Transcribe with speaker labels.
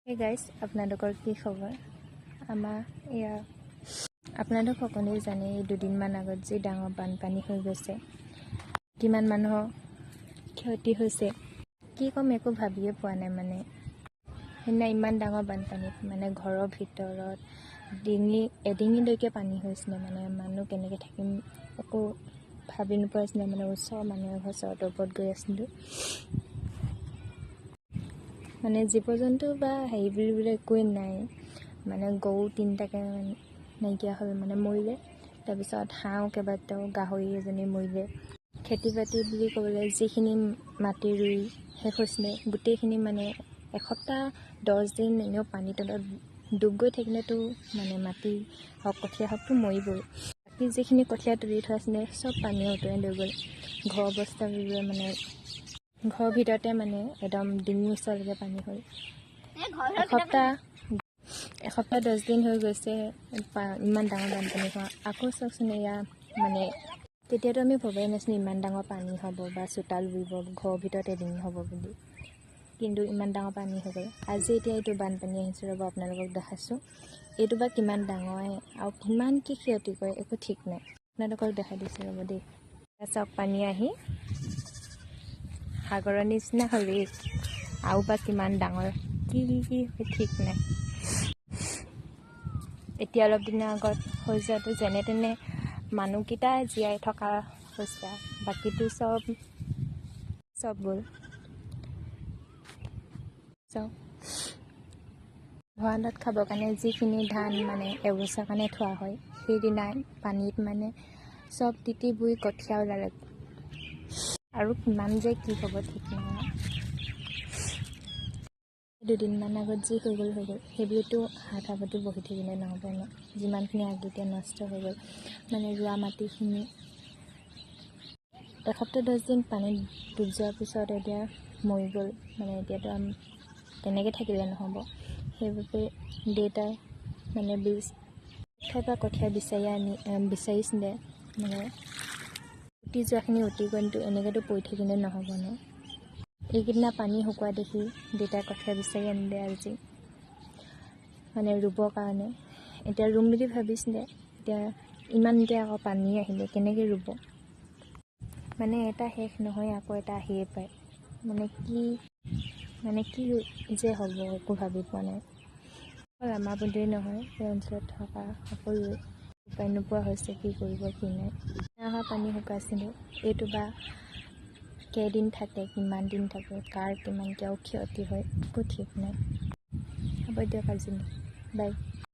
Speaker 1: Hey guys, আপোনালোকৰ কি খবৰ? আমাৰ এয়া আপোনালোক সকলোৱে জানে দুদিনমান আগত যি ডাঙৰ বানপানী হৈ গৈছে, কিমান মানুহৰ ক্ষতি হৈছে, কি ক'ম একো ভাবিয়ে পোৱা নাই। মানে সেইদিনা ইমান ডাঙৰ বানপানীত মানে ঘৰৰ ভিতৰত এডিঙিলৈকে পানী হৈছিলে। মানে মানুহ কেনেকৈ থাকিম একো ভাবি নোপোৱা আছিলে। মানে ওচৰৰ মানুহ এঘৰ চৰ্টৰ ওপৰত গৈ আছিলোঁ। মানে জীৱ জন্তু বা হেৰি বুলিবলৈ একোৱেই নাই। মানে গৰু তিনিটাকে নাইকিয়া হ'ল, মানে মৰিলে। তাৰপিছত হাঁহ কেইবাটাও, গাহৰি এজনী মৰিলে। খেতি বাতি বুলি ক'বলৈ যিখিনি মাটি ৰুই শেষ হৈছিলে গোটেইখিনি মানে এসপ্তাহ 10 দিন এনেও পানীৰ তলত ডুব গৈ থাকিলেতো মানে মাটি হওক কঠীয়া হওকতো মৰিবই। বাকী যিখিনি কঠীয়া তুলি থোৱা আছিলে চব পানীয়ে উটুৱাই লৈ গ'ল। ঘৰ অৱস্থাবোৰ মানে ঘৰৰ ভিতৰতে মানে একদম ডিঙিৰ ওচৰলৈকে পানী হ'ল। এসপ্তাহ 10 দিন হৈ গৈছে ইমান ডাঙৰ বানপানী হোৱা। আকৌ চাওকচোন এয়া মানে তেতিয়াতো আমি ভবাই নাছিলোঁ ইমান ডাঙৰ পানী হ'ব বা চোতাল বুৰিব, ঘৰৰ ভিতৰত এডিঙি হ'ব বুলি। কিন্তু ইমান ডাঙৰ পানী হৈ গ'ল। আজি এতিয়া এইটো বানপানী আহিছে, ৰ'ব আপোনালোকক দেখাইছোঁ। এইটো বা কিমান ডাঙৰ আৰু কিমান কি ক্ষতি কৰে একো ঠিক নাই। আপোনালোকক দেখাই দিছোঁ ৰ'ব দেই। চাওক পানী আহি সাগৰৰ নিচিনা হ'লেই, আৰু বা কিমান ডাঙৰ কি ঠিক নাই। এতিয়া অলপ দিনৰ আগত হৈ যোৱাটো যেনে তেনে মানুহকেইটা জীয়াই থকা হৈছে, বাকীটো চব গ'ল। চাওক ভঁৰালত খাবৰ কাৰণে যিখিনি ধান মানে এবছৰ কাৰণে থোৱা হয়, সেইদিনাই পানীত মানে চব তিতি বুৰি কঠীয়া ওলালে। আৰু কিমান যে কি হ'ব ঠিক নাই। দুদিনমান আগত যি হৈ গ'ল সেইবোৰতো হাত সাৱটি বহি থাকিলে নহ'ব ন। যিমানখিনি আগতীয়া নষ্ট হৈ গ'ল, মানে ৰোৱা মাটিখিনি এসপ্তাহ 10 দিন পানীত ডুব যোৱাৰ পিছত এতিয়া মৰি গ'ল। মানে এতিয়াতো তেনেকৈ থাকিলে নহ'ব। সেইবাবে দেউতাই মানে ঠাইৰ পৰা কঠীয়া বিচাৰিছিলে। মানে উটি যোৱাখিনি উটি গ'লতো এনেকৈতো পৰি থাকিলে নহ'ব ন। এইকেইদিনা পানী শুকোৱা দেখি দেউতাই কঠীয়া বিচাৰি আনিলে আজি, মানে ৰুবৰ কাৰণে। এতিয়া ৰুম বুলি ভাবিছিলে, এতিয়া আকৌ পানী আহিলে কেনেকৈ ৰুব। মানে এটা শেষ নহয় আকৌ এটা আহিয়ে পায়। মানে কি যে হ'ব একো ভাবি পোৱা নাই। অকল আমাৰ বুলিয়েই নহয়, এই অঞ্চলত থকা সকলোৱে উপায় নোপোৱা হৈছে কি কৰিব কি নাই। অহা পানী শুকাইছিলোঁ, এইটো বা কেইদিন থাকে, কিমান দিন থাকে, কাৰ কিমান ক্ষতি হয় একো ঠিক নাই। হ'ব দিয়ক আজি বাই।